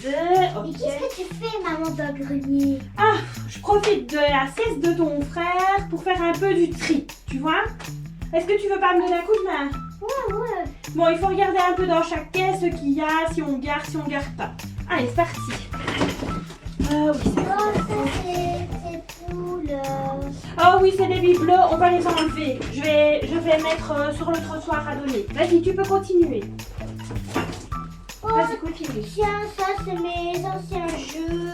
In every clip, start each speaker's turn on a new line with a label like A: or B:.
A: 2.
B: Mais
A: Ok.
B: qu'est-ce que tu fais, maman, dans le grenier?
A: Ah, je profite de la sieste de ton frère pour faire un peu du tri, tu vois? Est-ce que tu veux pas me donner un coup de main?
B: Ouais.
A: Bon, il faut regarder un peu dans chaque caisse ce qu'il y a, si on garde, si on garde pas. Allez, c'est parti. Oui, c'est
B: Oh, ça, c'est poules.
A: Oh oui, c'est des bibelots, on va les enlever. Je vais mettre sur le trottoir à donner. Vas-y, tu peux continuer.
B: Oh,
A: Vas-y, continue.
B: tiens, ça, c'est mes anciens jeux.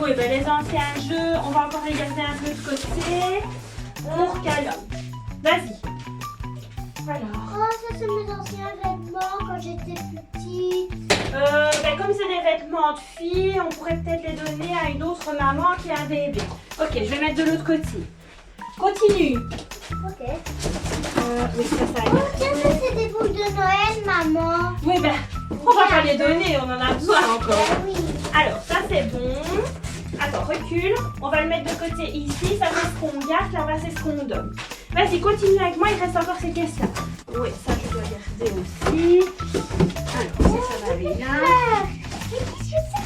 A: Oui, ben les anciens jeux, on va encore les garder un peu de côté. Pour Calum. Vas-y. Alors.
B: Oh, ça, c'est mes anciens vêtements quand j'étais petite.
A: Ben comme c'est des vêtements de filles, on pourrait peut-être les donner à une autre maman qui a un bébé. Ok, je vais mettre de l'autre côté. Continue.
B: Ok.
A: Oui, ça
B: Oh, tiens, ça, c'est des boules de Noël, maman.
A: Oui, ben, on va pas les donner, on en a besoin encore.
B: Ah oui.
A: Alors, ça c'est bon. Attends, recule. On va le mettre de côté ici. Ça c'est ce qu'on garde, là-bas c'est ce qu'on donne. Vas-y, continue avec moi, il reste encore ces caisses-là. Oui, ça je dois garder aussi. Alors, ça va aller là.
B: Mais qu'est-ce que c'est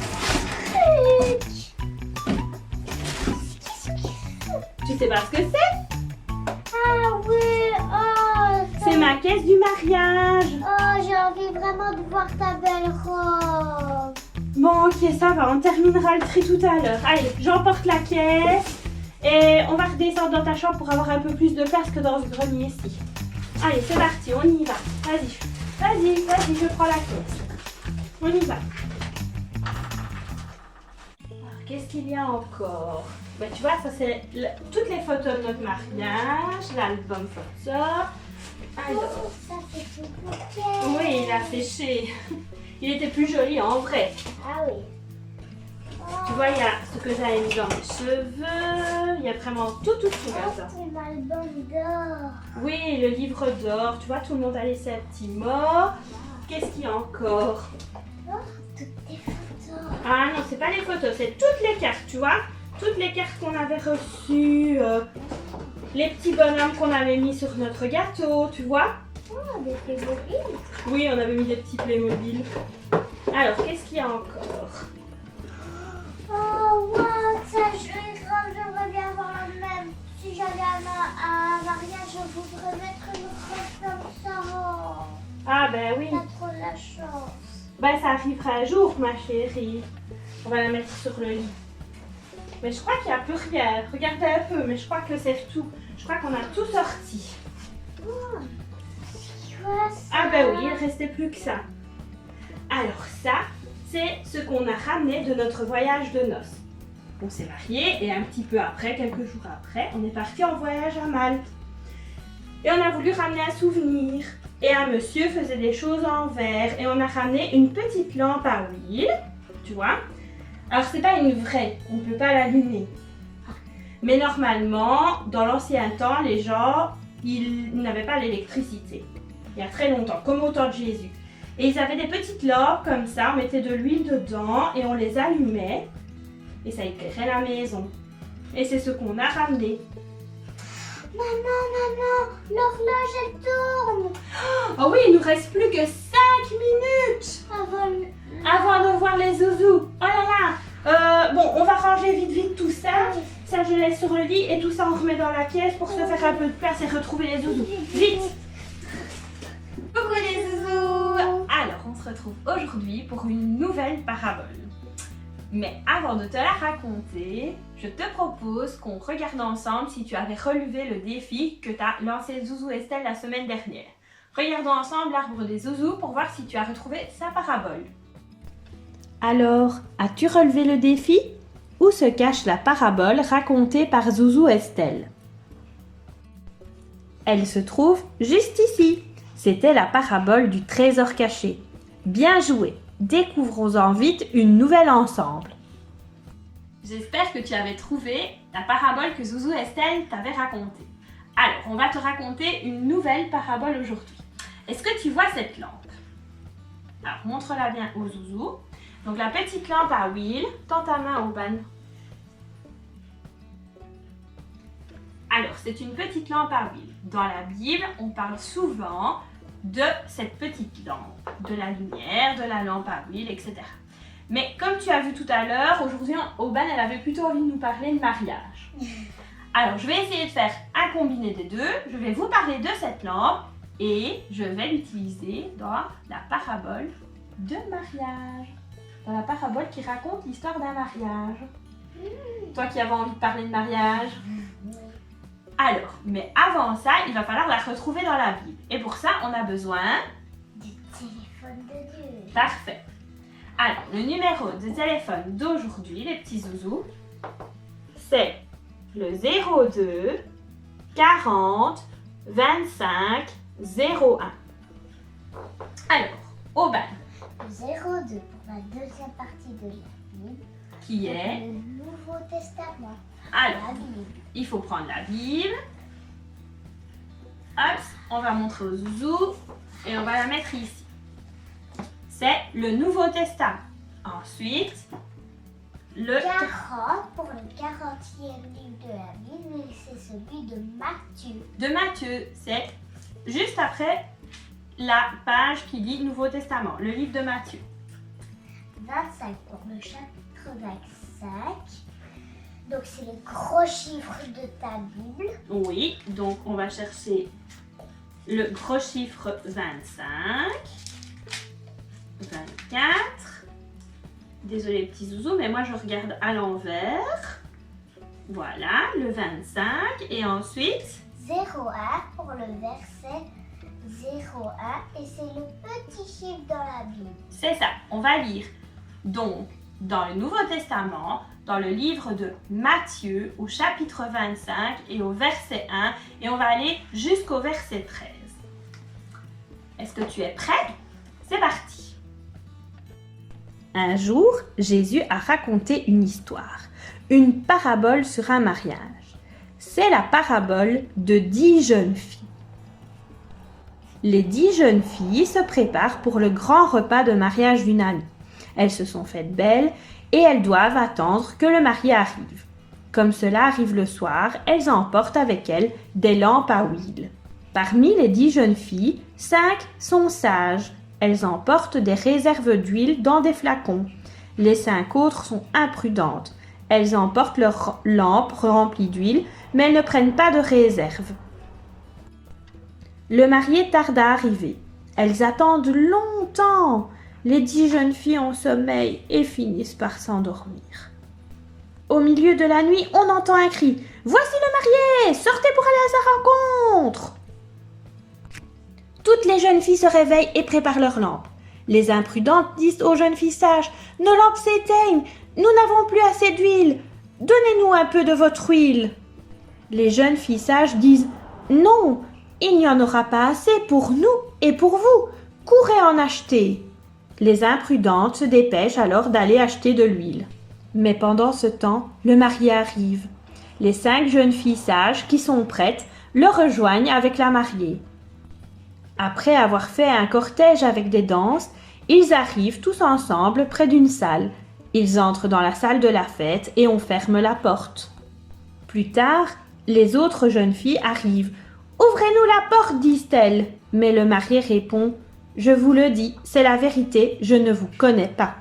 B: que ce truc?
A: Tu sais pas ce que c'est?
B: Ah oui, oh,
A: C'est ma caisse du mariage.
B: oh, j'ai envie vraiment de voir ta belle robe.
A: Bon, ok, ça va, on terminera le tri tout à l'heure. Allez, j'emporte la caisse et on va redescendre dans ta chambre pour avoir un peu plus de place que dans ce grenier-ci. Allez, c'est parti, on y va. Vas-y, je prends la caisse. On y va. Alors, qu'est-ce qu'il y a encore? Ben, tu vois, ça c'est toutes les photos de notre mariage, l'album photo. Alors,
B: Oh, ça c'est tout bouquet.
A: oui, il a séché. Il était plus joli en vrai.
B: Ah oui.
A: Tu vois, il y a ce que j'avais mis dans mes cheveux. Il y a vraiment tout
B: Oh,
A: là-dedans.
B: c'est l'album d'or.
A: Oui, le livre d'or. Tu vois, tout le monde a laissé un petit mot. Qu'est-ce qu'il y a encore?
B: Oh, toutes tes photos.
A: Ah non, c'est pas les photos, c'est toutes les cartes, tu vois. Toutes les cartes qu'on avait reçues. Les petits bonhommes qu'on avait mis sur notre gâteau, tu vois.
B: Oh, des Playmobil.
A: Oui, on avait mis des petits Playmobil. Alors, qu'est-ce qu'il y a encore?
B: Oh, wow, ça, j'aimerais bien avoir la même. Si j'allais à un mariage, je voudrais mettre une robe comme ça.
A: Ah ben oui.
B: T'as trop de la chance.
A: Ben ça arrivera un jour, ma chérie. On va la mettre sur le lit. Mais je crois qu'il n'y a plus rien. Regardez un peu, mais je crois que c'est tout. Je crois qu'on a tout sorti.
B: Oh, tu vois ça?
A: Ah ben oui, il ne restait plus que ça. Alors ça, c'est ce qu'on a ramené de notre voyage de noces. On s'est mariés et un petit peu après, quelques jours après, on est parti en voyage à Malte. Et on a voulu ramener un souvenir. Et un monsieur faisait des choses en verre. Et on a ramené une petite lampe à huile, tu vois. Alors c'est pas une vraie, on ne peut pas l'allumer. Mais normalement, dans l'ancien temps, les gens, ils n'avaient pas l'électricité. Il y a très longtemps, comme au temps de Jésus. Et ils avaient des petites lampes comme ça, on mettait de l'huile dedans et on les allumait. Et ça éclairait la maison. Et c'est ce qu'on a ramené.
B: Maman, l'horloge elle tourne.
A: Oh oui, il nous reste plus que 5 minutes avant de voir les zouzous. Oh là là. Bon, on va ranger vite tout ça. Ça, je laisse sur le lit et tout ça, on remet dans la caisse pour se faire un peu de place et retrouver les zouzous. Vite. Coucou les zouzous. Alors, on se retrouve aujourd'hui pour une nouvelle parabole. Mais avant de te la raconter, je te propose qu'on regarde ensemble si tu avais relevé le défi que t'a lancé Zouzou Estelle la semaine dernière. Regardons ensemble l'arbre des zouzous pour voir si tu as retrouvé sa parabole. Alors, as-tu relevé le défi? Où se cache la parabole racontée par Zouzou Estelle? Elle se trouve juste ici. C'était la parabole du trésor caché. Bien joué! Découvrons-en vite une nouvelle ensemble. J'espère que tu avais trouvé la parabole que Zouzou Estelle t'avait racontée. Alors, on va te raconter une nouvelle parabole aujourd'hui. Est-ce que tu vois cette lampe? Alors, montre-la bien au Zouzou. Donc, la petite lampe à huile, tends ta main au ban. Alors, c'est une petite lampe à huile. Dans la Bible, on parle souvent de cette petite lampe, de la lumière, de la lampe à huile, etc. Mais comme tu as vu tout à l'heure, aujourd'hui, Aubane, elle avait plutôt envie de nous parler de mariage. Alors, je vais essayer de faire un combiné des deux. Je vais vous parler de cette lampe et je vais l'utiliser dans la parabole de mariage. Dans la parabole qui raconte l'histoire d'un mariage. Toi qui avais envie de parler de mariage. Alors, mais avant ça, il va falloir la retrouver dans la Bible. Et pour ça, on a besoin
B: du téléphone de Dieu.
A: Parfait. Alors, le numéro de téléphone d'aujourd'hui, les petits zouzous, c'est le 02 40 25 01. Alors, Aubane.
B: 02 pour la deuxième partie de la Bible.
A: Qui est
B: le Nouveau Testament.
A: Alors,
B: La Bible.
A: il faut prendre la Bible. Hop, on va montrer au zouzou et on va la mettre ici. C'est le Nouveau Testament. Ensuite, le
B: 40 pour le 40e livre de la Bible, et c'est celui de Matthieu.
A: de Matthieu. C'est juste après la page qui dit Nouveau Testament, le livre de Matthieu.
B: 25 pour le chapitre 25. Donc c'est les gros chiffres de ta Bible.
A: Oui, donc on va chercher le gros chiffre 25, 24. Désolée petits zouzous, mais moi je regarde à l'envers. Voilà, le 25 et ensuite
B: 01 pour le verset 01 et c'est le petit chiffre dans la Bible.
A: c'est ça, on va lire donc dans le Nouveau Testament, dans le livre de Matthieu au chapitre 25 et au verset 1 et on va aller jusqu'au verset 13. Est-ce que tu es prêt? C'est parti! Un jour, Jésus a raconté une histoire, une parabole sur un mariage. C'est la parabole de 10 jeunes filles. Les 10 jeunes filles se préparent pour le grand repas de mariage d'une amie. Elles se sont faites belles et elles doivent attendre que le marié arrive. Comme cela arrive le soir, elles emportent avec elles des lampes à huile. Parmi les 10 jeunes filles, 5 sont sages. Elles emportent des réserves d'huile dans des flacons. Les 5 autres sont imprudentes. Elles emportent leurs lampes remplies d'huile, mais elles ne prennent pas de réserve. Le marié tarde à arriver. Elles attendent longtemps. Les 10 jeunes filles ont sommeil et finissent par s'endormir. Au milieu de la nuit, on entend un cri. « Voici le marié! Sortez pour aller à sa rencontre !» Toutes les jeunes filles se réveillent et préparent leurs lampes. Les imprudentes disent aux jeunes filles sages « Nos lampes s'éteignent, nous n'avons plus assez d'huile, donnez-nous un peu de votre huile. » Les jeunes filles sages disent « Non, il n'y en aura pas assez pour nous et pour vous, courez en acheter. » Les imprudentes se dépêchent alors d'aller acheter de l'huile. Mais pendant ce temps, le marié arrive. Les 5 jeunes filles sages qui sont prêtes le rejoignent avec la mariée. Après avoir fait un cortège avec des danses, ils arrivent tous ensemble près d'une salle. Ils entrent dans la salle de la fête et on ferme la porte. Plus tard, les autres jeunes filles arrivent. « Ouvrez-nous la porte » disent-elles. Mais le marié répond « Je vous le dis, c'est la vérité, je ne vous connais pas. »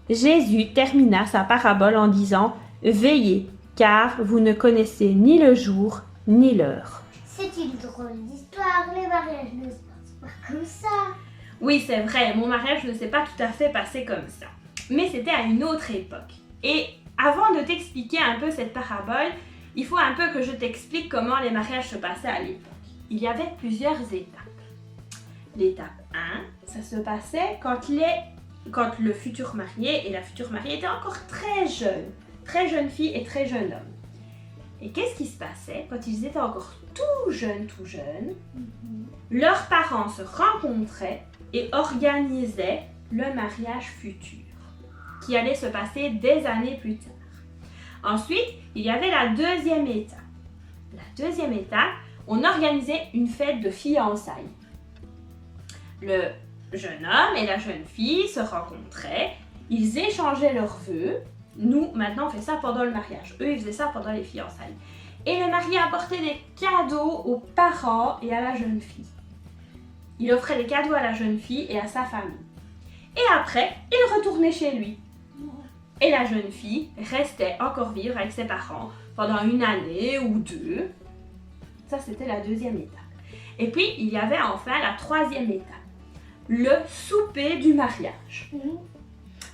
A: Jésus termina sa parabole en disant « Veillez, car vous ne connaissez ni le jour ni l'heure. »
B: C'est une drôle d'histoire, les mariages ne se passent pas comme ça.
A: Oui, c'est vrai, mon mariage ne s'est pas tout à fait passé comme ça. Mais c'était à une autre époque. Et avant de t'expliquer un peu cette parabole, il faut un peu que je t'explique comment les mariages se passaient à l'époque. Il y avait plusieurs étapes. L'étape 1, ça se passait quand le futur marié et la future mariée étaient encore très jeunes filles et très jeunes hommes. Et qu'est-ce qui se passait quand ils étaient encore tout jeunes, leurs parents se rencontraient et organisaient le mariage futur, qui allait se passer des années plus tard. Ensuite, il y avait la deuxième étape. La deuxième étape, on organisait une fête de fiançailles. Le jeune homme et la jeune fille se rencontraient, ils échangeaient leurs vœux. Nous, maintenant, on fait ça pendant le mariage. Eux, ils faisaient ça pendant les fiançailles. Et le marié apportait des cadeaux aux parents et à la jeune fille. Il offrait des cadeaux à la jeune fille et à sa famille. Et après, il retournait chez lui. Et la jeune fille restait encore vivre avec ses parents pendant 1 année ou 2. Ça, c'était la 2e étape. Et puis, il y avait enfin la 3e étape, le souper du mariage.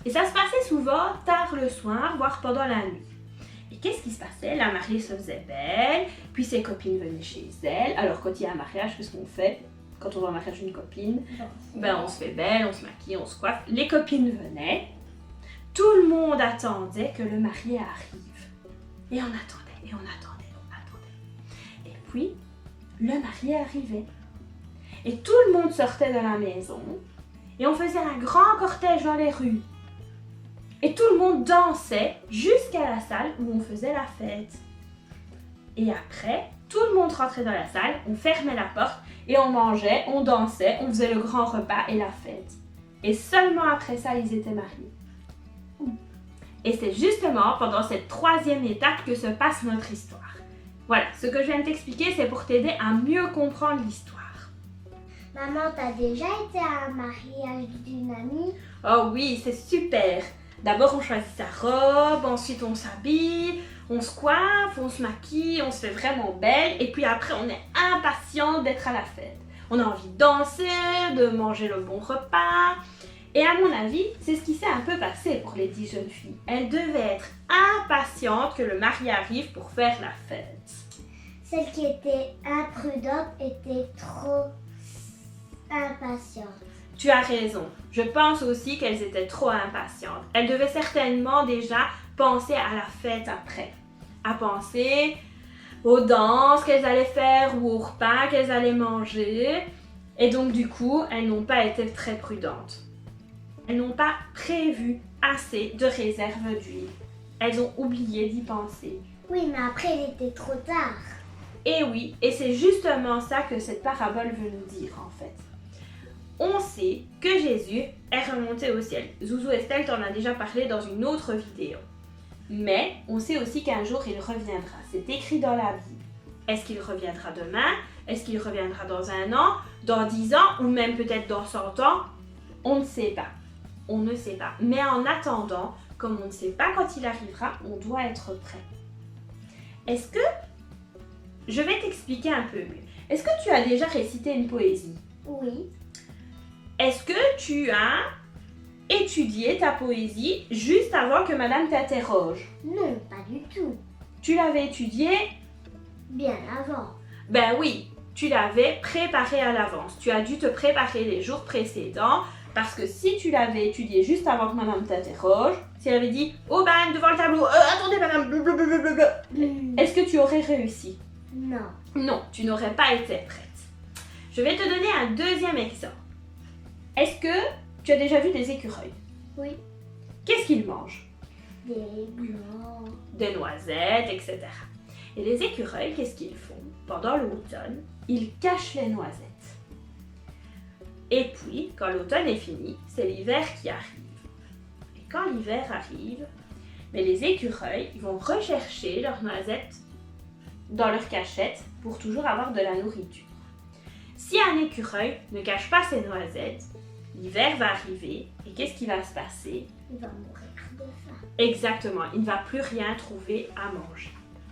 A: Et ça se passait souvent tard le soir, voire pendant la nuit. Et qu'est-ce qui se passait? La mariée se faisait belle, puis ses copines venaient chez elle. Alors, quand il y a un mariage, qu'est-ce qu'on fait? Quand on va au mariage d'une copine, on se fait belle, on se maquille, on se coiffe. Les copines venaient. Tout le monde attendait que le marié arrive. Et on attendait, et on attendait, on attendait. Et puis, le marié arrivait. Et tout le monde sortait de la maison. Et on faisait un grand cortège dans les rues. Et tout le monde dansait jusqu'à la salle où on faisait la fête. Et après, tout le monde rentrait dans la salle, on fermait la porte et on mangeait, on dansait, on faisait le grand repas et la fête. Et seulement après ça, ils étaient mariés. Et c'est justement pendant cette 3e étape que se passe notre histoire. Voilà, ce que je viens de t'expliquer, c'est pour t'aider à mieux comprendre l'histoire.
B: Maman, t'as déjà été à un mariage d'une amie?
A: Oh oui, c'est super! D'abord, on choisit sa robe, ensuite on s'habille, on se coiffe, on se maquille, on se fait vraiment belle, et puis après, on est impatient d'être à la fête. On a envie de danser, de manger le bon repas. Et à mon avis, c'est ce qui s'est un peu passé pour les 10 jeunes filles. Elles devaient être impatientes que le marié arrive pour faire la fête.
B: Celle qui était imprudente était trop impatiente.
A: Tu as raison. Je pense aussi qu'elles étaient trop impatientes. Elles devaient certainement déjà penser à la fête après. À penser aux danses qu'elles allaient faire ou aux repas qu'elles allaient manger. Et donc du coup, elles n'ont pas été très prudentes. Elles n'ont pas prévu assez de réserve d'huile. Elles ont oublié d'y penser.
B: Oui, mais après, il était trop tard.
A: Et oui, et c'est justement ça que cette parabole veut nous dire en fait. On sait que Jésus est remonté au ciel. Zouzou Estelle t'en a déjà parlé dans une autre vidéo. Mais on sait aussi qu'un jour il reviendra. C'est écrit dans la Bible. Est-ce qu'il reviendra demain? Est-ce qu'il reviendra dans 1 an? Dans 10 ans? Ou même peut-être dans 100 ans? On ne sait pas. On ne sait pas. Mais en attendant, comme on ne sait pas quand il arrivera, on doit être prêt. Est-ce que... Je vais t'expliquer un peu mieux. Est-ce que tu as déjà récité une poésie?
B: Oui.
A: Est-ce que tu as étudié ta poésie juste avant que madame t'interroge?
B: Non, pas du tout.
A: Tu l'avais étudiée?
B: Bien avant.
A: Ben oui, tu l'avais préparée à l'avance. Tu as dû te préparer les jours précédents parce que si tu l'avais étudiée juste avant que madame t'interroge, si elle avait dit « Oh ben, devant le tableau, attendez madame, blablabla. » Est-ce que tu aurais réussi?
B: Non.
A: Non, tu n'aurais pas été prête. Je vais te donner un 2e exemple. Est-ce que tu as déjà vu des écureuils?
B: Oui.
A: Qu'est-ce qu'ils mangent?
B: Des blancs.
A: Des noisettes, etc. Et les écureuils, qu'est-ce qu'ils font? Pendant l'automne, ils cachent les noisettes. Et puis, quand l'automne est fini, c'est l'hiver qui arrive. Et quand l'hiver arrive, mais les écureuils ils vont rechercher leurs noisettes dans leur cachette pour toujours avoir de la nourriture. Si un écureuil ne cache pas ses noisettes, l'hiver va arriver et qu'est-ce qui va se passer?
B: Il va mourir de faim.
A: Exactement, il ne va plus rien trouver à manger.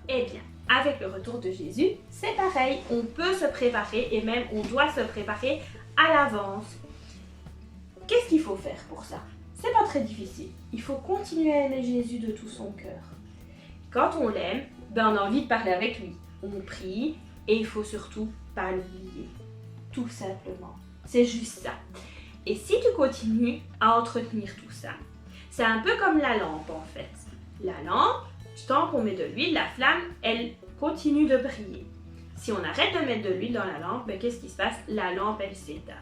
A: Eh bien, avec le retour de Jésus, c'est pareil. On peut se préparer et même on doit se préparer à l'avance. Qu'est-ce qu'il faut faire pour ça? C'est pas très difficile. Il faut continuer à aimer Jésus de tout son cœur. Quand on l'aime, on a envie de parler avec lui. On prie et il faut surtout pas l'oublier. Tout simplement. C'est juste ça. Et si tu continues à entretenir tout ça, c'est un peu comme la lampe en fait. La lampe, tant qu'on met de l'huile, la flamme, elle continue de briller. Si on arrête de mettre de l'huile dans la lampe, qu'est-ce qui se passe? La lampe, elle s'éteint.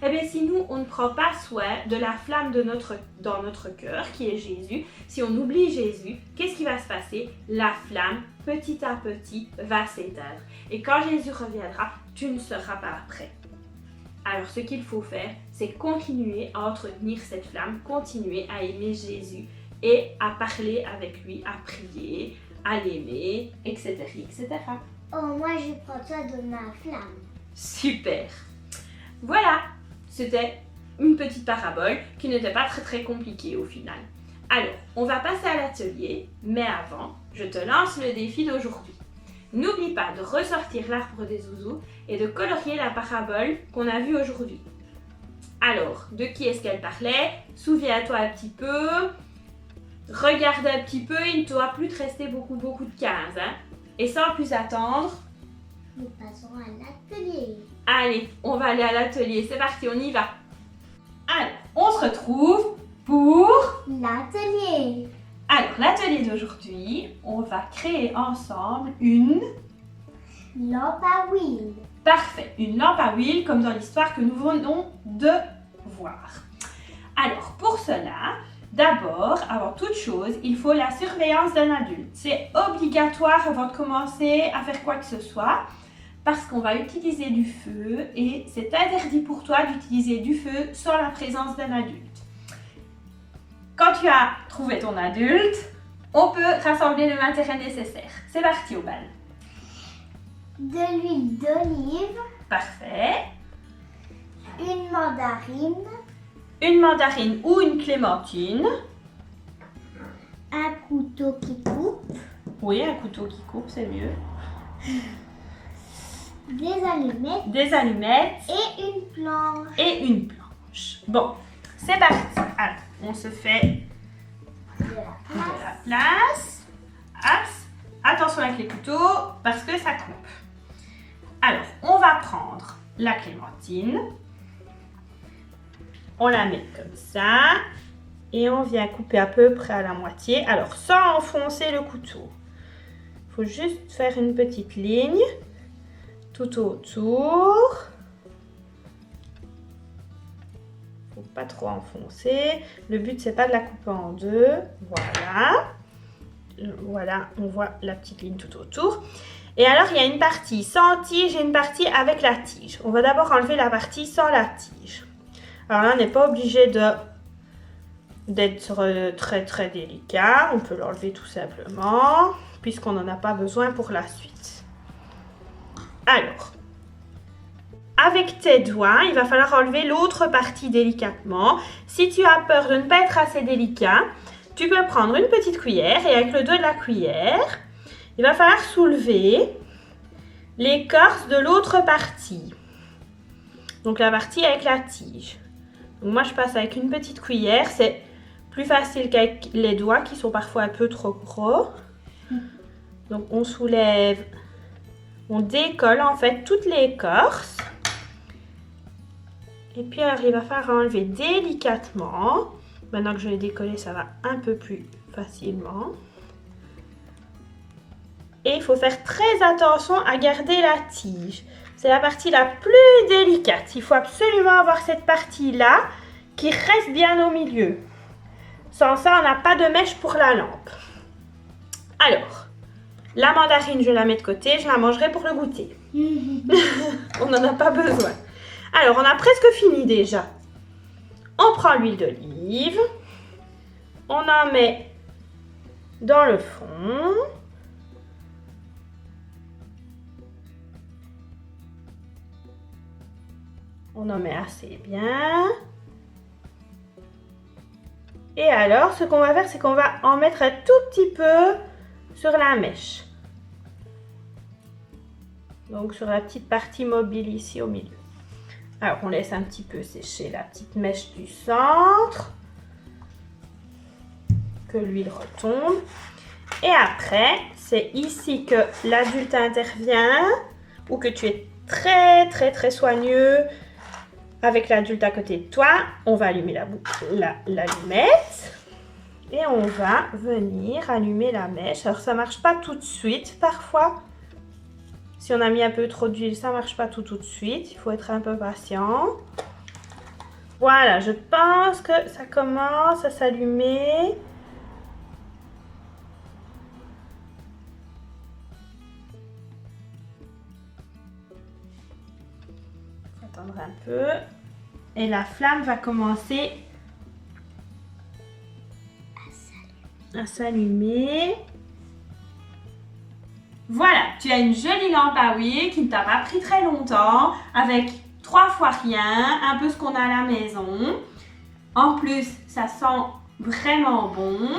A: Eh bien, si nous, on ne prend pas soin de la flamme dans notre cœur, qui est Jésus, si on oublie Jésus, qu'est-ce qui va se passer? La flamme, petit à petit, va s'éteindre. Et quand Jésus reviendra, tu ne seras pas prêt. Alors, ce qu'il faut faire, c'est continuer à entretenir cette flamme, continuer à aimer Jésus et à parler avec lui, à prier, à l'aimer, etc., etc.
B: Oh, moi, je prends ça de ma flamme.
A: Super! Voilà, c'était une petite parabole qui n'était pas très compliquée au final. Alors, on va passer à l'atelier, mais avant, je te lance le défi d'aujourd'hui. N'oublie pas de ressortir l'arbre des zouzous et de colorier la parabole qu'on a vue aujourd'hui. Alors, de qui est-ce qu'elle parlait? Souviens-toi un petit peu, regarde un petit peu, il ne doit plus te rester beaucoup de cases. Hein? Et sans plus attendre,
B: nous passons à l'atelier.
A: Allez, on va aller à l'atelier, c'est parti, on y va. Alors, on se retrouve pour
B: l'atelier.
A: Alors, l'atelier d'aujourd'hui, on va créer ensemble une
B: lampe à huile.
A: Parfait, une lampe à huile comme dans l'histoire que nous venons de voir. Alors, pour cela, d'abord, avant toute chose, il faut la surveillance d'un adulte. C'est obligatoire avant de commencer à faire quoi que ce soit parce qu'on va utiliser du feu et c'est interdit pour toi d'utiliser du feu sans la présence d'un adulte. Quand tu as trouvé ton adulte, on peut rassembler le matériel nécessaire. C'est parti au bal.
B: De l'huile d'olive.
A: Parfait.
B: Une mandarine.
A: Une mandarine ou une clémentine.
B: Un couteau qui coupe.
A: Oui, un couteau qui coupe, c'est mieux.
B: Des allumettes.
A: Des allumettes.
B: Et une planche.
A: Et une planche. Bon, c'est parti. Alors, on se fait
B: de la
A: place. Attention avec les couteaux parce que ça coupe. Alors, on va prendre la clémentine. On la met comme ça. Et on vient couper à peu près à la moitié. Alors, sans enfoncer le couteau. Il faut juste faire une petite ligne tout autour. Faut pas trop enfoncer. Le but, c'est pas de la couper en deux. Voilà. Voilà, on voit la petite ligne tout autour. Et alors, il y a une partie sans tige et une partie avec la tige. On va d'abord enlever la partie sans la tige. Alors là, on n'est pas obligé d'être très délicat. On peut l'enlever tout simplement, puisqu'on n'en a pas besoin pour la suite. Alors, avec tes doigts, il va falloir enlever l'autre partie délicatement. Si tu as peur de ne pas être assez délicat, tu peux prendre une petite cuillère et avec le dos de la cuillère, il va falloir soulever l'écorce de l'autre partie. Donc la partie avec la tige. Donc moi je passe avec une petite cuillère, c'est plus facile qu'avec les doigts qui sont parfois un peu trop gros. Donc on soulève, on décolle en fait toute l'écorce. Et puis alors il va falloir enlever délicatement. Maintenant que je l'ai décollé, ça va un peu plus facilement. Et il faut faire très attention à garder la tige. C'est la partie la plus délicate. Il faut absolument avoir cette partie-là qui reste bien au milieu. Sans ça, on n'a pas de mèche pour la lampe. Alors, la mandarine, je la mets de côté. Je la mangerai pour le goûter. On n'en a pas besoin. Alors, on a presque fini déjà. On prend l'huile d'olive. On en met dans le fond. On en met assez bien. Et alors, ce qu'on va faire, c'est qu'on va en mettre un tout petit peu sur la mèche. Donc, sur la petite partie mobile ici au milieu. Alors, on laisse un petit peu sécher la petite mèche du centre. Que l'huile retombe. Et après, c'est ici que l'adulte intervient ou que tu es très soigneux avec l'adulte à côté de toi. On va allumer l'allumette et on va venir allumer la mèche. Alors, ça ne marche pas tout de suite parfois. Si on a mis un peu trop d'huile, ça ne marche pas tout de suite. Il faut être un peu patient. Voilà, je pense que ça commence à s'allumer. Attendre un peu. Et la flamme va commencer à s'allumer. Voilà, tu as une jolie lampe à huile qui ne t'a pas pris très longtemps avec 3 fois rien, un peu ce qu'on a à la maison. En plus, ça sent vraiment bon.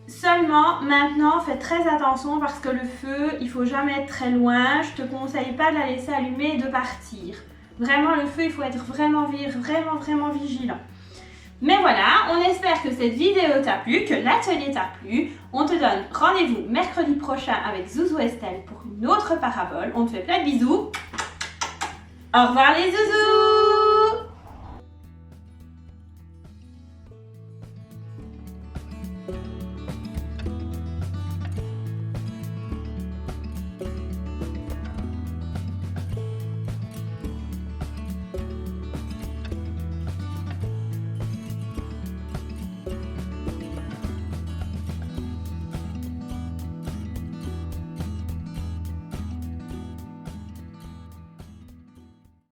A: Seulement, maintenant, fais très attention parce que le feu, il faut jamais être très loin. Je te conseille pas de la laisser allumer et de partir. Vraiment, le feu, il faut être vraiment vigilant. Mais voilà, on espère que cette vidéo t'a plu, que l'atelier t'a plu. On te donne rendez-vous mercredi prochain avec Zouzou Estelle pour une autre parabole. On te fait plein de bisous. Au revoir les zouzous!